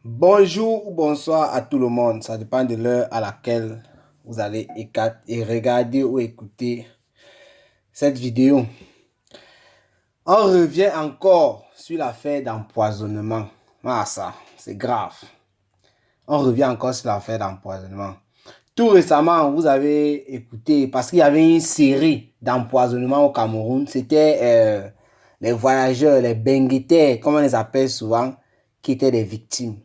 Bonjour ou bonsoir à tout le monde, ça dépend de l'heure à laquelle vous allez regarder ou écouter cette vidéo. On revient encore sur l'affaire d'empoisonnement. Ah ça, c'est grave. On revient encore sur l'affaire d'empoisonnement. Tout récemment, vous avez écouté, parce qu'il y avait une série d'empoisonnement au Cameroun, c'était les voyageurs, les benguetés, comme on les appelle souvent, qui étaient des victimes.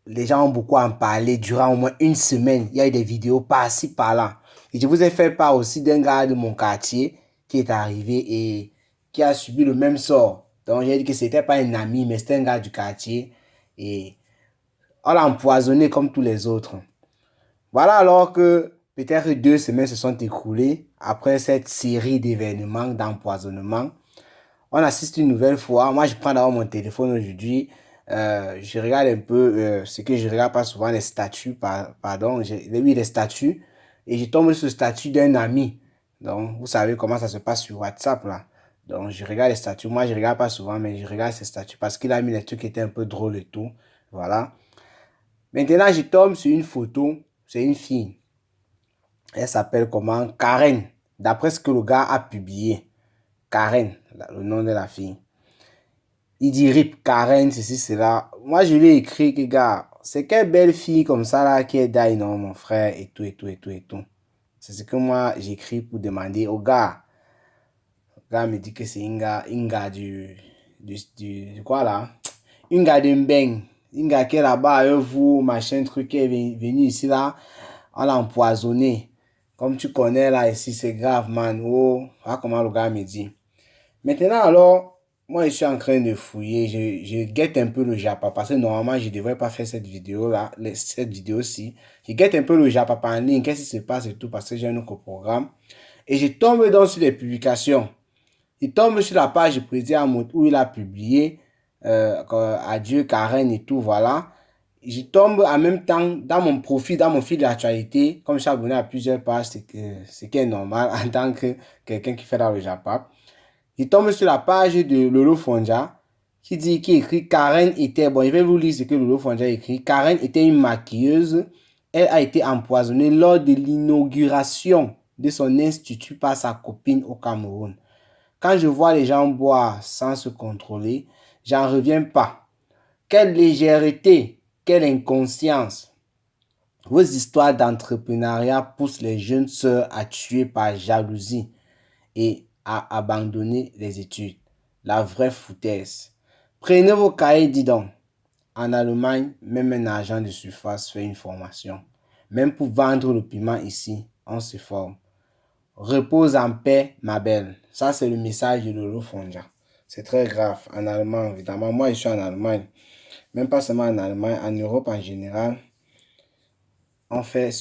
Les gens ont beaucoup en parlé durant au moins une semaine. Il y a eu des vidéos par-ci, par-là. Et je vous ai fait part aussi d'un gars de mon quartier qui est arrivé et qui a subi le même sort. Donc, j'ai dit que c'était pas un ami, mais c'était un gars du quartier. Et on l'a empoisonné comme tous les autres. Voilà alors que peut-être 2 semaines se sont écoulées après cette série d'événements d'empoisonnement. On assiste une nouvelle fois. Moi, je prends d'abord mon téléphone aujourd'hui. Je regarde un peu ce que je regarde pas souvent, les statuts, pardon. Oui, les statuts. Et je tombe sur le statut d'un ami. Donc, vous savez comment ça se passe sur WhatsApp, là. Donc, je regarde les statuts. Moi, je regarde pas souvent, mais je regarde ces statuts parce qu'il a mis les trucs qui étaient un peu drôles et tout. Voilà. Maintenant, je tombe sur une photo. C'est une fille. Elle s'appelle comment? Karen. D'après ce que le gars a publié. Karen, le nom de la fille. Il dit RIP Karen, ceci, cela. Moi, je lui ai écrit que, gars, c'est quelle belle fille comme ça, là, qui est d'ailleurs, non, mon frère, et tout, et tout, et tout, et tout. C'est ce que moi, j'écris pour demander au gars. Le gars me dit que c'est une gars du quoi, là? Une gars de Mbeng. Une gars qui est là-bas avec vous, machin, truc, qui est venu ici, là. On l'a empoisonné. Comme tu connais, là, ici, c'est grave, man. Oh, voilà comment le gars me dit. Maintenant, alors, moi, je suis en train de fouiller. Je guette un peu le Japa parce que normalement, je ne devrais pas faire cette vidéo-là, cette vidéo-ci. Je guette un peu le Japa en ligne, qu'est-ce qui se passe et tout parce que j'ai un autre programme. Et je tombe donc sur les publications. Je tombe sur la page de président où il a publié Adieu Karen et tout, voilà. Je tombe en même temps dans mon profil, dans mon fil d'actualité, comme je suis abonné à plusieurs pages, c'est qui est normal en tant que quelqu'un qui fait dans le Japa. Il tombe sur la page de Lolo Fonja qui écrit Karen était, bon, je vais vous lire ce que Lolo Fonja écrit. Karen était une maquilleuse. Elle a été empoisonnée lors de l'inauguration de son institut par sa copine au Cameroun. Quand je vois les gens boire sans se contrôler, j'en reviens pas. Quelle légèreté, quelle inconscience. Vos histoires d'entrepreneuriat poussent les jeunes sœurs à tuer par jalousie et à abandonner les études. La vraie foutaise. Prenez vos cahiers, dis donc. En Allemagne, même un agent de surface fait une formation. Même pour vendre le piment ici, on se forme. Repose en paix, ma belle. Ça, c'est le message de Lolo Fonja. C'est très grave. En allemand, évidemment. Moi, je suis en Allemagne. Même pas seulement en Allemagne, en Europe en général. On fait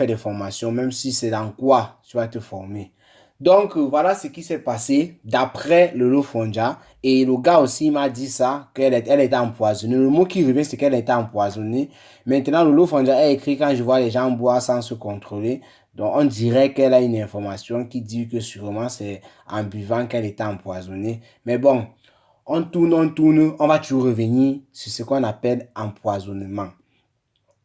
des formations, même si c'est dans quoi tu vas te former. Donc, voilà ce qui s'est passé d'après Lolo Fonja. Et le gars aussi m'a dit ça, qu'elle était empoisonnée. Le mot qui revient, c'est qu'elle était empoisonnée. Maintenant, Lolo Fonja a écrit quand je vois les gens boire sans se contrôler. Donc, on dirait qu'elle a une information qui dit que sûrement c'est en buvant qu'elle était empoisonnée. Mais bon, on tourne, on va toujours revenir sur ce qu'on appelle empoisonnement.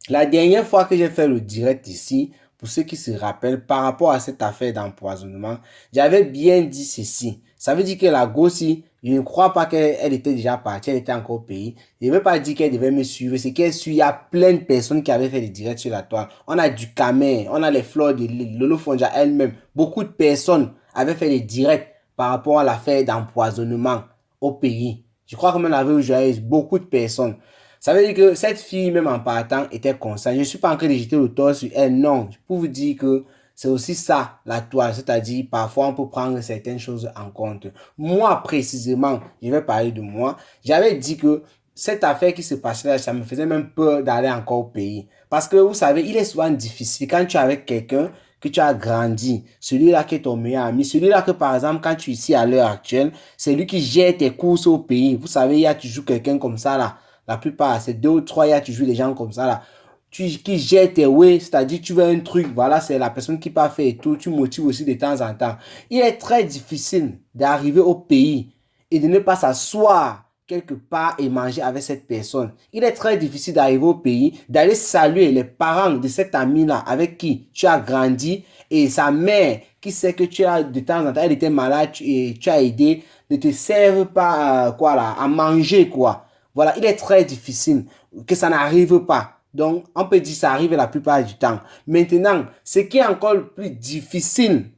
La dernière fois que j'ai fait le direct ici, pour ceux qui se rappellent, par rapport à cette affaire d'empoisonnement, j'avais bien dit ceci. Ça veut dire que la gossie, je ne crois pas qu'elle était déjà partie, elle était encore au pays. Je ne veux pas dire qu'elle devait me suivre, c'est qu'elle suit. Il y a plein de personnes qui avaient fait des directs sur la toile. On a du Camer, on a les fleurs de l'île, Lolo Fonja elle-même. Beaucoup de personnes avaient fait des directs par rapport à l'affaire d'empoisonnement au pays. Je crois que même avait eu beaucoup de personnes. Ça veut dire que cette fille, même en partant, était consciente. Je ne suis pas en train de jeter le tort sur elle, non. Je peux vous dire que c'est aussi ça, la toile. C'est-à-dire, parfois, on peut prendre certaines choses en compte. Moi, précisément, je vais parler de moi. J'avais dit que cette affaire qui se passait là, ça me faisait même peur d'aller encore au pays. Parce que, vous savez, il est souvent difficile quand tu es avec quelqu'un que tu as grandi, celui-là qui est ton meilleur ami, celui-là que par exemple quand tu es ici à l'heure actuelle, c'est lui qui gère tes courses au pays. Vous savez, il y a toujours quelqu'un comme ça là. La plupart, c'est 2 ou 3, il y a toujours des gens comme ça là. Qui gèrent tes ouais, c'est-à-dire tu veux un truc, voilà, c'est la personne qui part faire et tout, tu motives aussi de temps en temps. Il est très difficile d'arriver au pays et de ne pas s'asseoir quelque part et manger avec cette personne. Il est très difficile d'arriver au pays, d'aller saluer les parents de cet ami-là avec qui tu as grandi et sa mère qui sait que tu as de temps en temps, elle était malade et tu as aidé, ne te serve pas quoi là, à manger quoi. Voilà, il est très difficile que ça n'arrive pas. Donc, on peut dire que ça arrive la plupart du temps. Maintenant, ce qui est encore le plus difficile,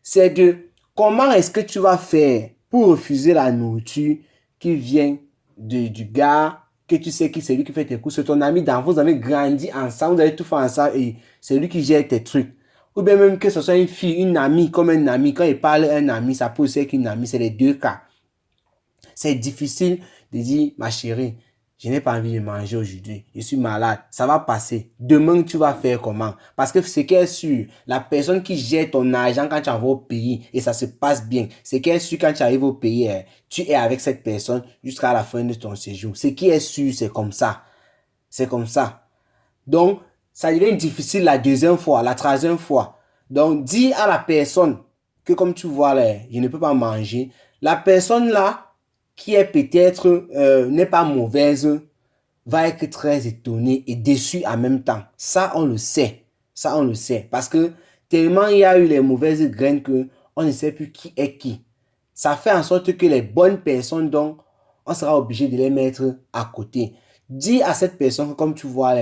c'est de comment est-ce que tu vas faire pour refuser la nourriture qui vient du gars que tu sais que c'est lui qui fait tes courses, c'est ton ami d'enfance, vous avez grandi ensemble, vous avez tout fait ensemble et c'est lui qui gère tes trucs. Ou bien même que ce soit une fille, une amie, comme un ami. Quand il parle un ami, ça peut aussi être une amie, c'est les deux cas. C'est difficile de dire, ma chérie, je n'ai pas envie de manger aujourd'hui, je suis malade, ça va passer. Demain, tu vas faire comment? Parce que ce qui est sûr, la personne qui gère ton argent quand tu vas au pays et ça se passe bien, ce qui est sûr quand tu arrives au pays, tu es avec cette personne jusqu'à la fin de ton séjour. Ce qui est sûr, c'est comme ça. C'est comme ça. Donc, ça devient difficile la deuxième fois, la troisième fois. Donc, dis à la personne que comme tu vois là, je ne peux pas manger. La personne là, qui est peut-être n'est pas mauvaise, va être très étonnée et déçue en même temps. Ça, on le sait. Ça, on le sait. Parce que tellement il y a eu les mauvaises graines que on ne sait plus qui est qui. Ça fait en sorte que les bonnes personnes, donc, on sera obligé de les mettre à côté. Dis à cette personne que comme tu vois,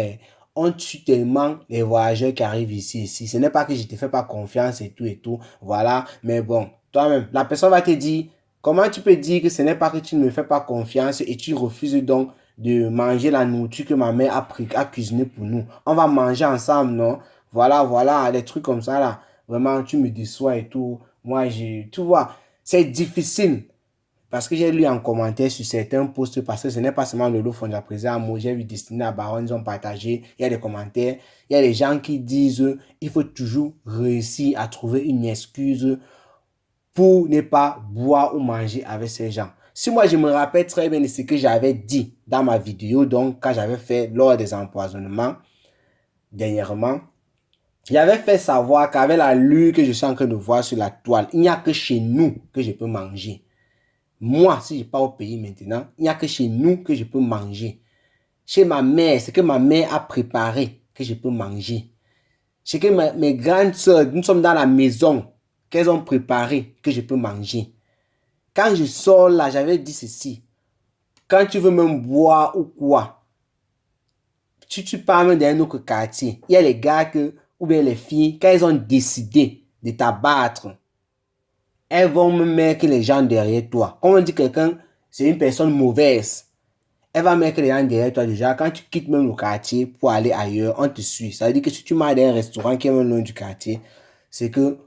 on tue tellement les voyageurs qui arrivent ici. Ce n'est pas que je ne te fais pas confiance et tout et tout. Voilà. Mais bon, toi-même, la personne va te dire, comment tu peux dire que ce n'est pas que tu ne me fais pas confiance et tu refuses donc de manger la nourriture que ma mère a cuisiné pour nous. On va manger ensemble, non? Voilà, voilà, des trucs comme ça là. Vraiment, tu me déçois et tout. Moi, tu vois, c'est difficile. Parce que j'ai lu en commentaire sur certains posts, parce que ce n'est pas seulement Lolo Fonja présent à moi, j'ai vu Destiné à Baron, ils ont partagé, il y a des commentaires, il y a des gens qui disent, il faut toujours réussir à trouver une excuse pour ne pas boire ou manger avec ces gens. Si moi je me rappelle très bien de ce que j'avais dit dans ma vidéo, donc quand j'avais fait lors des empoisonnements, dernièrement, j'avais fait savoir qu'avec la lue que je suis en train de voir sur la toile, il n'y a que chez nous que je peux manger. Moi, si je pars au pays maintenant, il n'y a que chez nous que je peux manger. Chez ma mère, c'est que ma mère a préparé que je peux manger. Chez que mes grandes soeurs, nous sommes dans la maison qu'elles ont préparé que je peux manger. Quand je sors là, j'avais dit ceci. Quand tu veux même boire ou quoi, tu parles d'un autre quartier. Il y a les gars ou bien les filles, quand elles ont décidé de t'abattre, elles vont me mettre les gens derrière toi. Quand on dit quelqu'un, c'est une personne mauvaise, elle va mettre les gens derrière toi déjà. Quand tu quittes même le quartier pour aller ailleurs, on te suit. Ça veut dire que si tu manges dans un restaurant qui est même loin du quartier, c'est que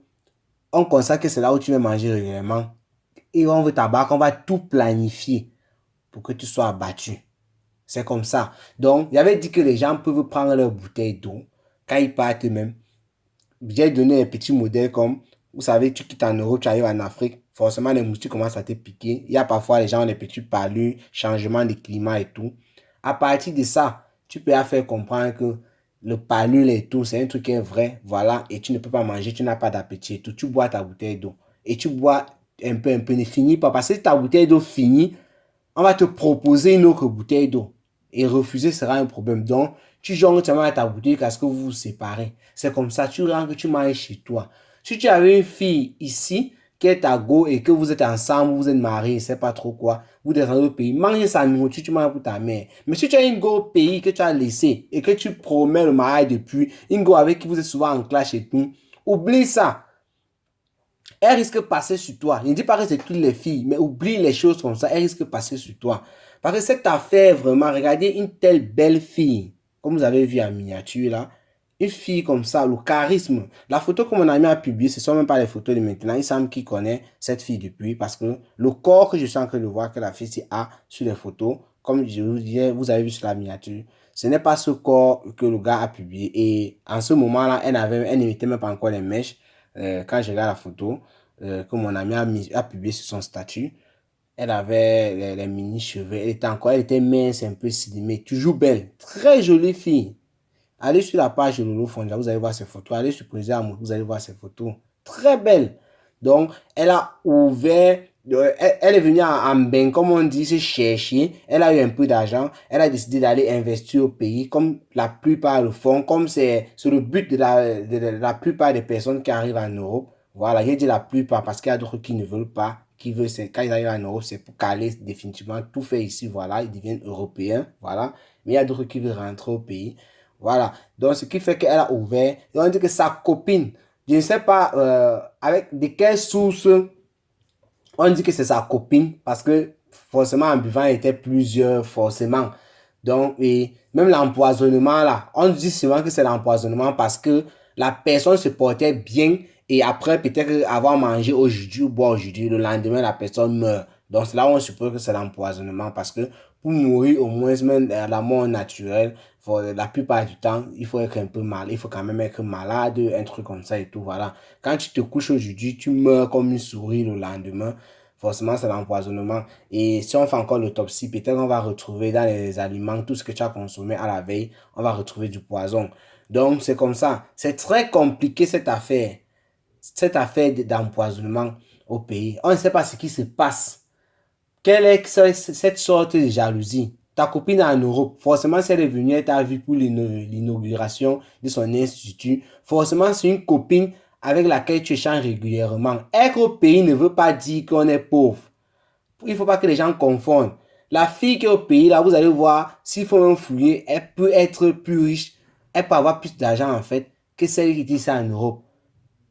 on constate que c'est là où tu veux manger régulièrement. Et on veut t'abattre, on va tout planifier pour que tu sois abattu. C'est comme ça. Donc, j'avais dit que les gens peuvent prendre leur bouteille d'eau quand ils partent eux-mêmes. J'ai donné un petit modèle comme, vous savez, tu quittes en Europe, tu arrives en Afrique, forcément les moustiques commencent à te piquer. Il y a parfois les gens ont des petits palus, changement de climat et tout. À partir de ça, tu peux faire comprendre que le palud et tout, c'est un truc qui est vrai, voilà, et tu ne peux pas manger, tu n'as pas d'appétit et tout. Tu bois ta bouteille d'eau. Et tu bois un peu, ne finis pas. Parce que si ta bouteille d'eau finit, on va te proposer une autre bouteille d'eau. Et refuser sera un problème. Donc, tu jongles seulement à ta bouteille parce que vous vous séparez. C'est comme ça, tu rentres, tu manges chez toi. Si tu avais une fille ici, qui est à go et que vous êtes ensemble, vous êtes mariés, je sais pas trop quoi, vous êtes dans au pays, mangez sa nourriture, tu manges pour ta mère. Mais si tu as une go au pays que tu as laissé et que tu promets le mariage depuis, une go avec qui vous êtes souvent en clash et tout, oublie ça. Elle risque de passer sur toi. Je ne dis pas que c'est toutes les filles, mais oublie les choses comme ça. Elle risque de passer sur toi. Parce que cette affaire, vraiment, regardez une telle belle fille, comme vous avez vu en miniature là, une fille comme ça, le charisme. La photo que mon ami a publiée, ce ne sont même pas les photos de maintenant. Il semble qu'il connaît cette fille depuis parce que le corps que je suis en train de voir que la fille a sur les photos, comme je vous disais, vous avez vu sur la miniature, ce n'est pas ce corps que le gars a publié. Et en ce moment-là, elle n'était même pas encore les mèches. Quand je regarde la photo que mon ami a publié sur son statut, elle avait les mini-cheveux. Elle était mince, un peu slimée, toujours belle. Très jolie fille. Allez sur la page de Lolo Fonja, vous allez voir ses photos. Allez sur Président Amour, vous allez voir ses photos. Très belle. Donc, elle a ouvert Elle est venue en bain, comme on dit, se chercher. Elle a eu un peu d'argent. Elle a décidé d'aller investir au pays, comme la plupart le font, comme c'est le but de la plupart des personnes qui arrivent en Europe. Voilà, j'ai dit la plupart parce qu'il y a d'autres qui ne veulent pas, qui veulent, quand ils arrivent en Europe, c'est pour caler définitivement tout fait ici, voilà, ils deviennent européens, voilà. Mais il y a d'autres qui veulent rentrer au pays, voilà. Donc, ce qui fait qu'elle a ouvert, et on dit que sa copine, je ne sais pas avec de quelles sources on dit que c'est sa copine parce que forcément en buvant il était plusieurs forcément. Donc, et même l'empoisonnement là, on dit souvent que c'est l'empoisonnement parce que la personne se portait bien et après peut-être avoir mangé au jus ou boire au jus, le lendemain la personne meurt. Donc c'est là où on suppose que c'est l'empoisonnement parce que pour mourir au moins même la mort naturelle, la plupart du temps, il faut être un peu mal, il faut quand même être malade, un truc comme ça et tout, voilà. Quand tu te couches au jus, tu meurs comme une souris le lendemain. Forcément, c'est l'empoisonnement. Et si on fait encore l'autopsie, peut-être on va retrouver dans les aliments, tout ce que tu as consommé à la veille, on va retrouver du poison. Donc, c'est comme ça. C'est très compliqué cette affaire d'empoisonnement au pays. On ne sait pas ce qui se passe. Quelle est cette sorte de jalousie? Ta copine est en Europe, forcément, si elle est venue, elle t'a vu pour l'inauguration de son institut. Forcément, c'est une copine avec laquelle tu échanges régulièrement. Être au pays ne veut pas dire qu'on est pauvre. Il ne faut pas que les gens confondent. La fille qui est au pays, là, vous allez voir, s'il faut même fouiller, elle peut être plus riche, elle peut avoir plus d'argent en fait que celle qui dit ça en Europe.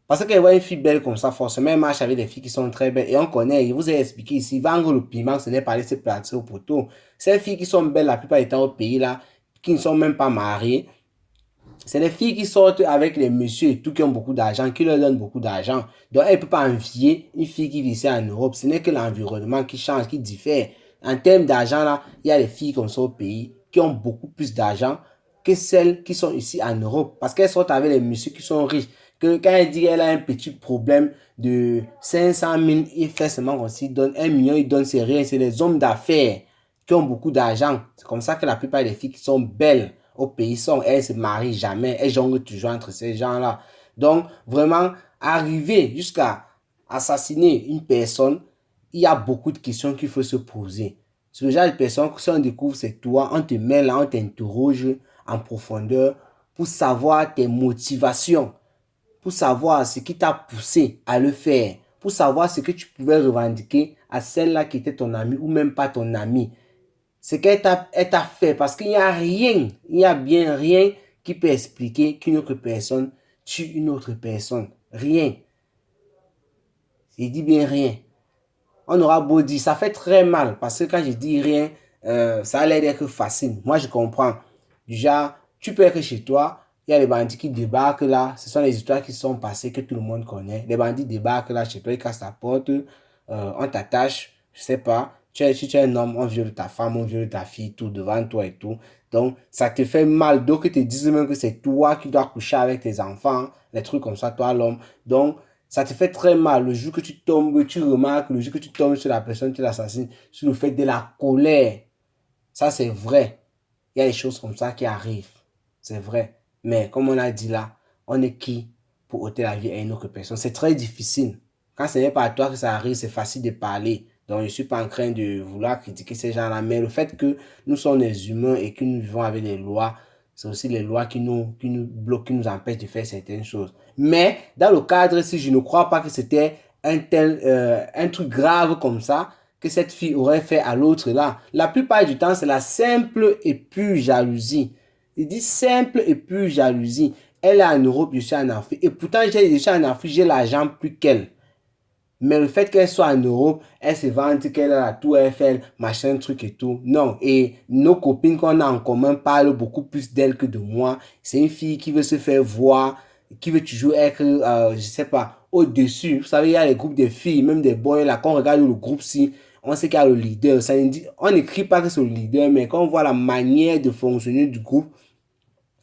Parce qu'elle voit une fille belle comme ça, forcément, elle marche avec des filles qui sont très belles. Et on connaît, je vous ai expliqué ici, vendre le piment, ce n'est pas laisser placer au poteau. Ces filles qui sont belles la plupart du temps au pays, là, qui ne sont même pas mariées, c'est les filles qui sortent avec les messieurs et tout, qui ont beaucoup d'argent, qui leur donnent beaucoup d'argent. Donc, elle ne peut pas envier une fille qui vit ici en Europe. Ce n'est que l'environnement qui change, qui diffère. En termes d'argent, là, il y a des filles comme ça au pays qui ont beaucoup plus d'argent que celles qui sont ici en Europe. Parce qu'elles sortent avec les messieurs qui sont riches. Que quand elle dit qu'elle a un petit problème de 500 000, il fait seulement aussi, il donne 1 million, il donne, c'est rien. C'est les hommes d'affaires qui ont beaucoup d'argent. C'est comme ça que la plupart des filles qui sont belles au pays sont, elles se marient jamais, elles jonglent toujours entre ces gens-là. Donc, vraiment, arriver jusqu'à assassiner une personne, il y a beaucoup de questions qu'il faut se poser. C'est le genre de personne que si on découvre c'est toi, on te met là, on t'interroge en profondeur pour savoir tes motivations, pour savoir ce qui t'a poussé à le faire, pour savoir ce que tu pouvais revendiquer à celle-là qui était ton amie ou même pas ton amie. Ce qu'elle t'a fait, parce qu'il n'y a rien, il n'y a bien rien qui peut expliquer qu'une autre personne tue une autre personne. Rien. Il dit bien rien. On aura beau dire, ça fait très mal, parce que quand je dis rien, ça a l'air d'être facile. Moi, je comprends. Déjà, tu peux être chez toi, il y a les bandits qui débarquent là, ce sont les histoires qui sont passées que tout le monde connaît. Les bandits débarquent là chez toi, ils cassent ta porte, on t'attache, je sais pas. Si tu es un homme, on viole ta femme, on viole ta fille, tout devant toi et tout. Donc, ça te fait mal. Donc, ils te disent même que c'est toi qui dois coucher avec tes enfants, les trucs comme ça, toi l'homme. Donc, ça te fait très mal. Le jour que tu tombes, tu remarques, le jour que tu tombes sur la personne qui l'assassine, sur le fait de la colère. Ça, c'est vrai. Il y a des choses comme ça qui arrivent. C'est vrai. Mais comme on a dit là, on est qui pour ôter la vie à une autre personne? C'est très difficile. Quand ce n'est pas à toi que ça arrive, c'est facile de parler. Donc, je ne suis pas en train de vouloir critiquer ces gens-là. Mais le fait que nous sommes des humains et que nous vivons avec des lois, c'est aussi les lois qui nous bloquent, qui nous empêchent de faire certaines choses. Mais dans le cadre, si je ne crois pas que c'était un truc grave comme ça, que cette fille aurait fait à l'autre là. La plupart du temps, c'est la simple et pure jalousie. Il dit simple et pure jalousie. Elle est en Europe, je suis en Afrique. Et pourtant, je suis en Afrique, j'ai l'argent plus qu'elle. Mais le fait qu'elle soit en Europe, elle se vante qu'elle a la tour Eiffel, machin, truc et tout. Non. Et nos copines qu'on a en commun parlent beaucoup plus d'elle que de moi. C'est une fille qui veut se faire voir, qui veut toujours être, je sais pas, au-dessus. Vous savez, il y a les groupes de filles, même des boys là, quand on regarde le groupe-ci, on sait qu'il y a le leader. On n'écrit pas que c'est le leader, mais quand on voit la manière de fonctionner du groupe,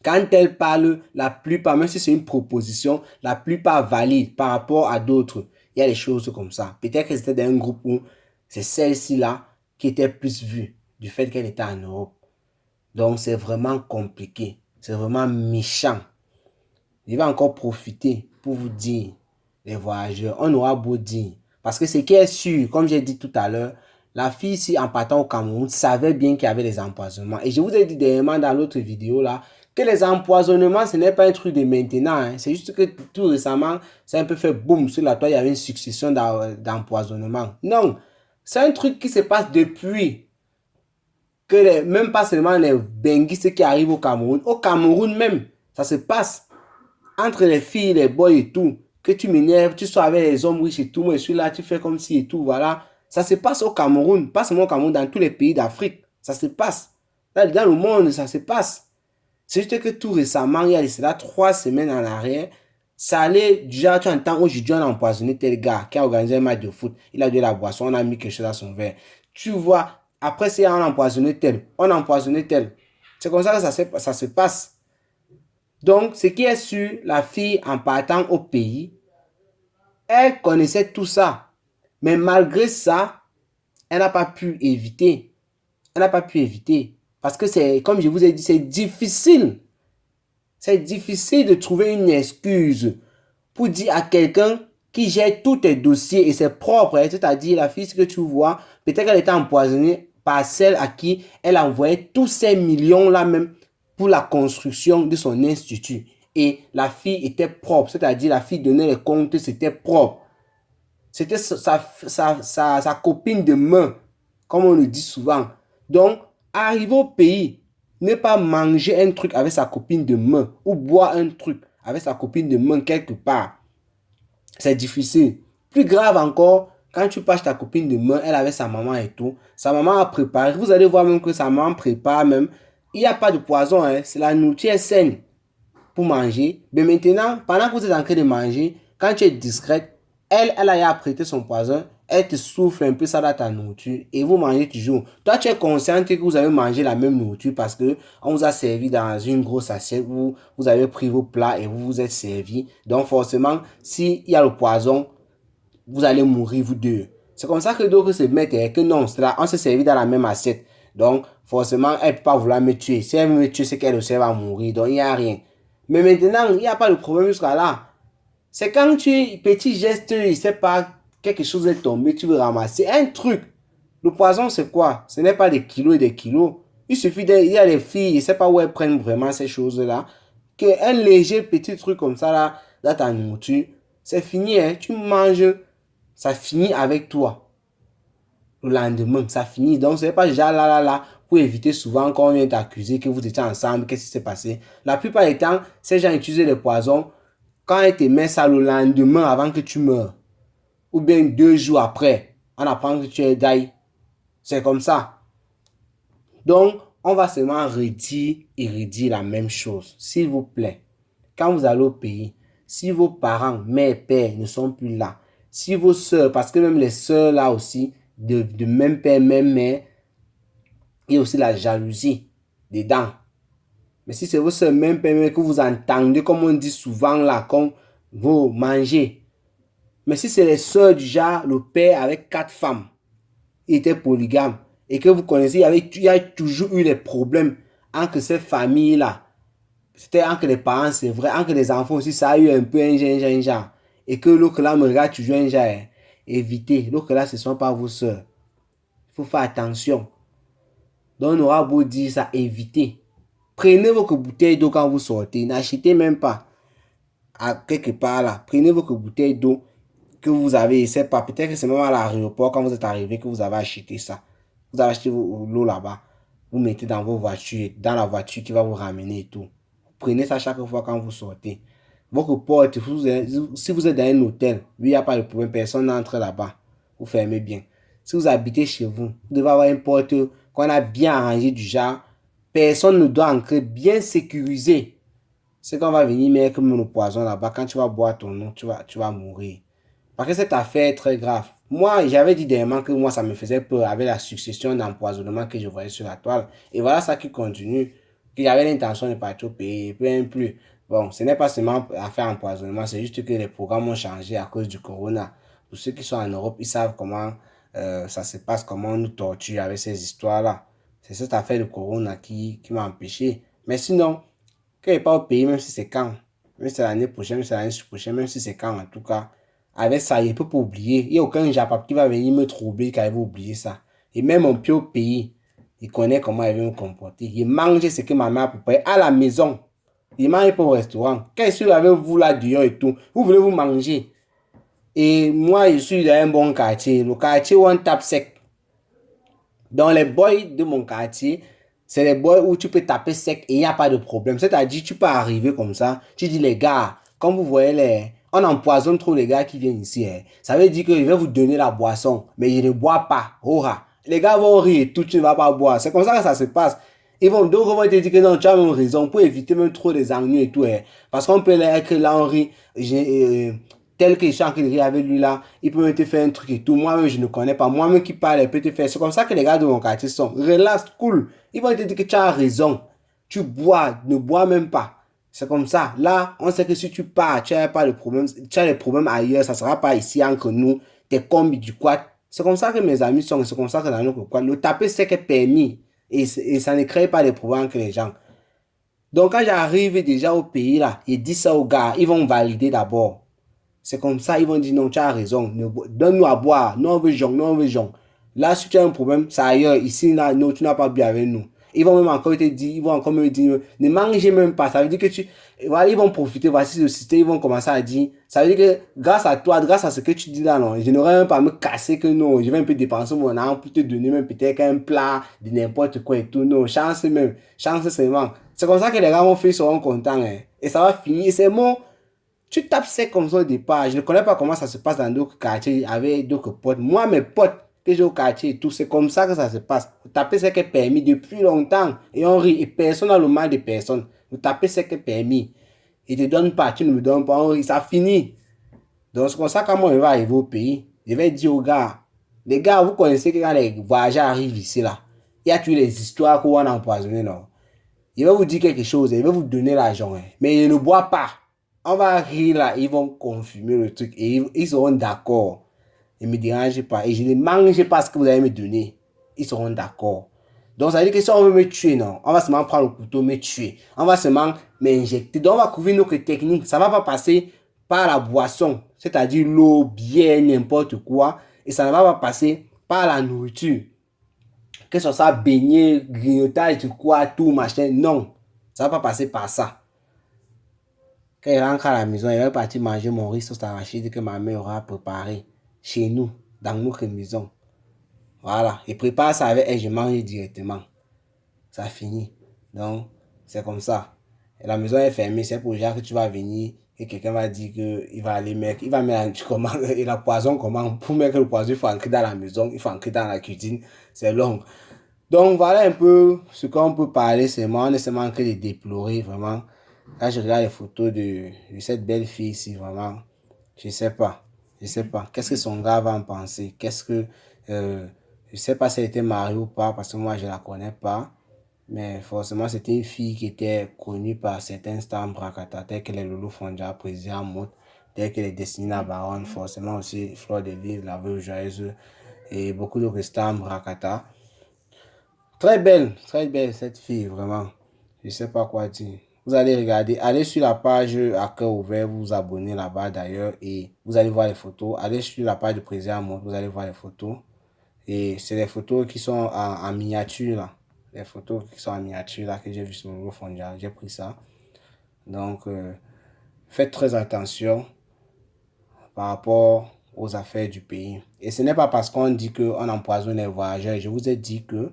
quand elle parle, la plupart, même si c'est une proposition, la plupart valide par rapport à d'autres. Il y a des choses comme ça. Peut-être que c'était dans un groupe où c'est celle-ci-là qui était plus vue du fait qu'elle était en Europe. Donc c'est vraiment compliqué. C'est vraiment méchant. Je vais encore profiter pour vous dire, les voyageurs, on aura beau dire. Parce que ce qui est sûr, comme j'ai dit tout à l'heure, la fille ici, en partant au Cameroun, savait bien qu'il y avait des empoisonnements. Et je vous ai dit dernièrement dans l'autre vidéo là, que les empoisonnements, ce n'est pas un truc de maintenant. Hein. C'est juste que tout récemment, ça a un peu fait boum sur la toile, il y avait une succession d'empoisonnements. Non, c'est un truc qui se passe depuis que même pas seulement les benguistes qui arrivent au Cameroun même, ça se passe entre les filles, les boys et tout, que tu m'énerves, tu sois avec les hommes riches et tout, moi je suis là, tu fais comme si et tout, voilà. Ça se passe au Cameroun, pas seulement au Cameroun, dans tous les pays d'Afrique, ça se passe. Là, dans le monde, ça se passe. C'est juste que tout récemment, il y a cela 3 semaines en arrière, ça allait, déjà, tu entends, aujourd'hui, on a empoisonné tel gars qui a organisé un match de foot, il a de la boisson, on a mis quelque chose à son verre. Tu vois, après, c'est on a empoisonné tel, on a empoisonné tel. C'est comme ça que ça se passe. Donc, ce qui est sûr, la fille, en partant au pays, elle connaissait tout ça. Mais malgré ça, elle n'a pas pu éviter. Elle n'a pas pu éviter. Parce que c'est, comme je vous ai dit, c'est difficile. C'est difficile de trouver une excuse pour dire à quelqu'un qui gère tous tes dossiers et c'est propre, c'est-à-dire la fille que tu vois, peut-être qu'elle était empoisonnée par celle à qui elle envoyait tous ces millions-là même pour la construction de son institut. Et la fille était propre, c'est-à-dire la fille donnait les comptes, c'était propre. C'était sa copine de main, comme on le dit souvent. Donc, arriver au pays, ne pas manger un truc avec sa copine de main ou boire un truc avec sa copine de main quelque part, c'est difficile. Plus grave encore, quand tu passes ta copine de main, elle avait sa maman et tout. Sa maman a préparé. Vous allez voir même que sa maman prépare même. Il n'y a pas de poison, hein. C'est la nourriture saine pour manger. Mais maintenant, pendant que vous êtes en train de manger, quand tu es discrète, elle a apprêté son poison. Elle te souffle un peu ça dans ta nourriture et vous mangez toujours. Toi, tu es conscient que vous avez mangé la même nourriture parce que on vous a servi dans une grosse assiette où vous avez pris vos plats et vous vous êtes servi. Donc, forcément, s'il y a le poison, vous allez mourir, vous deux. C'est comme ça que d'autres se mettent et que non, là, on s'est servi dans la même assiette. Donc, forcément, elle ne peut pas vouloir me tuer. Si elle veut me tuer, c'est qu'elle aussi va mourir. Donc, il n'y a rien. Mais maintenant, il n'y a pas de problème jusqu'à là. C'est quand tu, petit geste, il ne sait pas, quelque chose est tombé, tu veux ramasser un truc. Le poison, c'est quoi? Ce n'est pas des kilos et des kilos. Il suffit il y a des filles, je ne sais pas où elles prennent vraiment ces choses-là. Qu'un léger petit truc comme ça, là, dans ta nourriture, c'est fini, hein. Tu manges, ça finit avec toi. Le lendemain, ça finit. Donc, ce n'est pas déjà là, pour éviter souvent qu'on vient t'accuser que vous étiez ensemble, qu'est-ce qui s'est passé. La plupart du temps, ces gens utilisent les poisons quand ils te mettent ça le lendemain avant que tu meurs. Ou bien 2 jours après, on apprend que tu es die. C'est comme ça. Donc, on va seulement redire et redire la même chose. S'il vous plaît, quand vous allez au pays, si vos parents, mère, père ne sont plus là, si vos soeurs, parce que même les soeurs là aussi, de même père, même mère, il y a aussi la jalousie dedans. Mais si c'est vos soeurs, même père, même que vous entendez, comme on dit souvent là, comme vous mangez. Mais si c'est les soeurs du genre, le père avec 4 femmes, il était polygame, et que vous connaissez, il y a toujours eu des problèmes entre ces familles-là. C'était entre les parents, c'est vrai, entre les enfants aussi, ça a eu un peu un genre. Et que l'autre là me regarde toujours un genre. Évitez, l'autre là, ce ne sont pas vos soeurs. Il faut faire attention. Donc, on aura beau dire ça, évitez. Prenez votre bouteille d'eau quand vous sortez. N'achetez même pas à quelque part là. Prenez votre bouteille d'eau que vous avez, je sais pas, peut-être que c'est même à l'aéroport quand vous êtes arrivé que vous avez acheté ça. Vous avez acheté l'eau là-bas. Vous mettez dans vos voitures, dans la voiture qui va vous ramener et tout. Prenez ça chaque fois quand vous sortez. Votre porte, si vous êtes dans un hôtel, lui, il n'y a pas de problème, personne n'entre là-bas. Vous fermez bien. Si vous habitez chez vous, vous devez avoir une porte qu'on a bien arrangée du genre. Personne ne doit entrer, bien sécurisé. C'est qu'on va venir mettre comme le poison là-bas. Quand tu vas boire ton eau, tu vas mourir. Parce que cette affaire est très grave. Moi, j'avais dit dernièrement que moi, ça me faisait peur avec la succession d'empoisonnements que je voyais sur la toile. Et voilà ça qui continue. Que j'avais l'intention de partir au pays, peu importe plus. Bon, ce n'est pas seulement affaire empoisonnement, c'est juste que les programmes ont changé à cause du corona. Pour ceux qui sont en Europe, ils savent comment ça se passe, comment on nous torture avec ces histoires-là. C'est cette affaire de corona qui m'a empêché. Mais sinon, quand je pas au pays, même si c'est quand, même si c'est l'année prochaine, même si c'est l'année prochaine, même si c'est quand en tout cas, avec ça, il ne peut pas oublier. Il n'y a aucun Japon qui va venir me troubler quand il va oublier ça. Et même mon pied au pays, il connaît comment il veut me comporter. Il mange ce que ma mère prépare à la maison. Il mange pas au restaurant. Quand je suis avec vous là dehors et tout, vous voulez vous manger. Et moi, je suis dans un bon quartier. Le quartier où on tape sec. Dans les boys de mon quartier, c'est les boys où tu peux taper sec et il n'y a pas de problème. C'est-à-dire, tu peux arriver comme ça. Tu dis, les gars, comme vous voyez, on empoisonne trop les gars qui viennent ici. Hein. Ça veut dire que je vais vous donner la boisson, mais je ne bois pas. Les gars vont rire et tout, tu ne vas pas boire. C'est comme ça que ça se passe. Donc, ils vont te dire que non, tu as même raison pour éviter même trop les ennuis et tout. Hein. Parce qu'on peut leur écrire là, on rit. Tel que je suis en train de rire avec lui là, il peut me te faire un truc et tout. Moi-même, je ne connais pas. Moi-même qui parle, il peut te faire. C'est comme ça que les gars de mon quartier sont. Relax, cool. Ils vont te dire que tu as raison. Tu bois, ne bois même pas. C'est comme ça. Là, on sait que si tu pars, tu n'as pas de problème. Tu as des problèmes ailleurs. Ça ne sera pas ici entre nous. Tes combis du quad. C'est comme ça que mes amis sont. C'est comme ça que dans notre quad. Le taper, c'est que permis. Et ça ne crée pas de problèmes entre les gens. Donc, quand j'arrive déjà au pays là, ils disent ça aux gars. Ils vont valider d'abord. C'est comme ça, ils vont dire non, tu as raison, donne-nous à boire, non on veut jong, non on veut jong. Là, si tu as un problème, c'est ailleurs, ici, là, non, tu n'as pas bu avec nous. Ils vont même encore te dire, ils vont encore me dire, ne mangez même pas, ça veut dire que voilà, ils vont profiter, voici le système, ils vont commencer à dire, ça veut dire que grâce à toi, grâce à ce que tu dis là, non, je n'aurais même pas à me casser que non, je vais un peu dépenser mon argent pour te donner même peut-être un plat de n'importe quoi et tout, non, chance même, chance seulement. C'est comme ça que les gars vont faire, seront contents, hein, et ça va finir, c'est bon. Tu tapes sec comme ça au départ. Je ne connais pas comment ça se passe dans d'autres quartiers avec d'autres potes. Moi, mes potes que j'ai au quartier et tout, c'est comme ça que ça se passe. Taper sec est permis depuis longtemps. Et on rit. Et personne n'a le mal de personne. Taper sec est permis. Il ne te donne pas, tu ne me donnes pas, on rit. Ça finit. Donc, c'est comme ça que quand moi, je vais arriver au pays, je vais dire aux gars, les gars, vous connaissez que quand les voyageurs arrivent ici, là, il y a toutes les histoires qu'on a empoisonnées, non? Il va vous dire quelque chose, il va vous donner l'argent, hein, mais il ne boit pas. On va rire là, ils vont confirmer le truc et ils seront d'accord. Ne me dérangez pas. Et je ne mange pas ce que vous allez me donner. Ils seront d'accord. Donc ça veut dire que si on veut me tuer, non, on va seulement prendre le couteau, me tuer. On va seulement m'injecter. Donc on va couvrir notre technique. Ça ne va pas passer par la boisson, c'est-à-dire l'eau, bien, n'importe quoi. Et ça ne va pas passer par la nourriture. Que ce soit beignet, grignotage, quoi, tout, machin. Non, ça ne va pas passer par ça. Quand il rentre à la maison, il va partir manger mon riz sauce arachide que ma mère aura préparé chez nous, dans notre maison. Voilà. Il prépare ça avec et je mange directement. Ça finit. Donc, c'est comme ça. Et la maison est fermée, c'est pour genre que tu vas venir et quelqu'un va dire qu'il va aller mettre, il va mettre et la poison comment, pour mettre le poison, il faut entrer dans la maison, il faut entrer dans la cuisine, c'est long. Donc, voilà un peu ce qu'on peut parler, on est seulement en train de déplorer vraiment. Quand je regarde les photos de cette belle fille ici, vraiment, je sais pas. Je sais pas. Qu'est-ce que son gars va en penser? Je sais pas si elle était mariée ou pas, parce que moi, je la connais pas. Mais forcément, c'était une fille qui était connue par certains stars Brakata, tels que les Loulou Fondia, Président Mout, tels que les Destina Baron, forcément aussi Fleur de Lys, La Veuve Joyeuse, et beaucoup d'autres stars Brakata. Très belle cette fille, vraiment. Je sais pas quoi dire. Vous allez regarder, allez sur la page à cœur ouvert, vous vous abonnez là-bas d'ailleurs et vous allez voir les photos. Allez sur la page du président Mout, vous allez voir les photos. Et c'est les photos qui sont en miniature là. Les photos qui sont en miniature là que j'ai vu sur le fond, j'ai pris ça. Donc, faites très attention par rapport aux affaires du pays. Et ce n'est pas parce qu'on dit qu'on empoisonne les voyageurs. Je vous ai dit que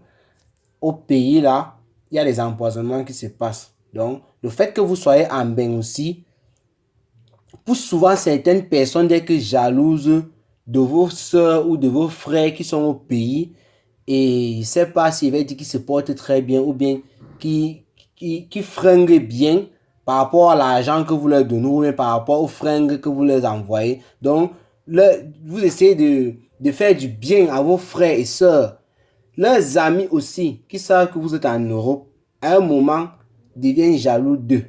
au pays là, il y a des empoisonnements qui se passent. Donc, le fait que vous soyez en bain aussi, pousse souvent certaines personnes d'être jalouses de vos soeurs ou de vos frères qui sont au pays. Et je ne sais pas s'il va dire qu'ils se portent très bien ou bien qui fringuent bien par rapport à l'argent que vous leur donnez ou bien par rapport aux fringues que vous leur envoyez. Donc, vous essayez de faire du bien à vos frères et sœurs. Leurs amis aussi, qui savent que vous êtes en Europe, à un moment, deviennent jaloux d'eux.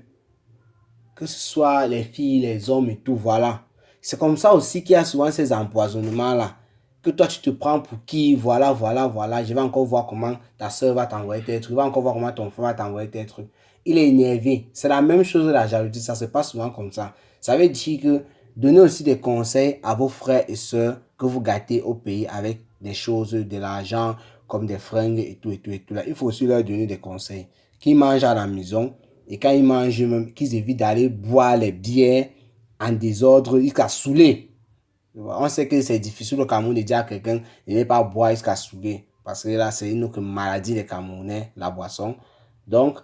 Que ce soit les filles, les hommes et tout, voilà. C'est comme ça aussi qu'il y a souvent ces empoisonnements-là. Que toi, tu te prends pour qui, voilà. Je vais encore voir comment ta soeur va t'envoyer tes trucs. Je vais encore voir comment ton frère va t'envoyer tes trucs. Il est énervé. C'est la même chose de la jalousie. Ça se passe souvent comme ça. Ça veut dire que Donnez aussi des conseils à vos frères et sœurs que vous gâtez au pays avec des choses, de l'argent, comme des fringues et tout, et tout, et tout. Là, il faut aussi leur donner des conseils. Qu'ils mangent à la maison et quand ils mangent même, qu'ils évitent d'aller boire les bières en désordre jusqu'à saouler. On sait que c'est difficile au Cameroun de dire à quelqu'un de ne pas boire jusqu'à saouler. Parce que là, c'est une autre maladie des Camerounais, la boisson. Donc,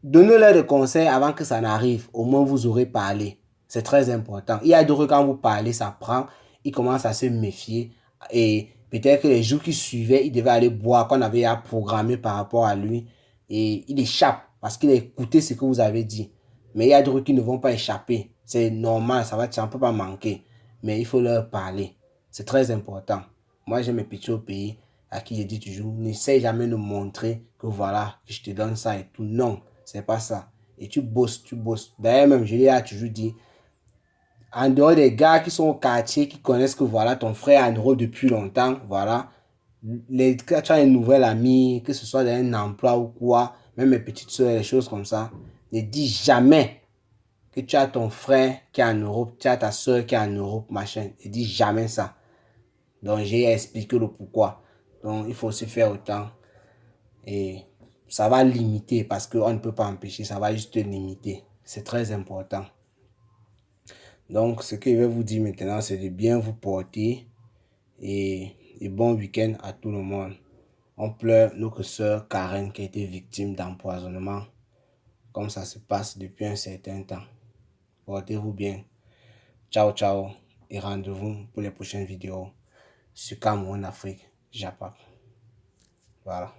donnez-leur des conseils avant que ça n'arrive. Au moins, vous aurez parlé. C'est très important. Il y a d'autres, quand vous parlez, ça prend. Ils commencent à se méfier. Et peut-être que les jours qui suivaient, il devait aller boire, qu'on avait à programmer par rapport à lui. Et il échappe parce qu'il a écouté ce que vous avez dit. Mais il y a d'autres qui ne vont pas échapper. C'est normal, ça ne peut pas manquer. Mais il faut leur parler. C'est très important. Moi, j'ai mes petits au pays à qui je dis toujours, n'essaie jamais de montrer que voilà, que je te donne ça et tout. Non, c'est pas ça. Et tu bosses, tu bosses. D'ailleurs, même, je lui ai toujours dit, en dehors des gars qui sont au quartier, qui connaissent que voilà, ton frère est en Europe depuis longtemps, voilà, quand tu as une nouvelle amie, que ce soit dans un emploi ou quoi, même mes petites soeurs, des choses comme ça, ne dis jamais que tu as ton frère qui est en Europe, tu as ta soeur qui est en Europe, machin. Ne dis jamais ça. Donc, j'ai expliqué le pourquoi. Donc, il faut aussi faire autant. Et ça va limiter parce qu'on ne peut pas empêcher, ça va juste limiter. C'est très important. Donc, ce que je vais vous dire maintenant, c'est de bien vous porter et bon week-end à tout le monde. On pleure notre sœur Karen qui a été victime d'empoisonnement, comme ça se passe depuis un certain temps. Portez-vous bien. Ciao, ciao. Et rendez-vous pour les prochaines vidéos sur Cameroun Afrique, Japon. Voilà.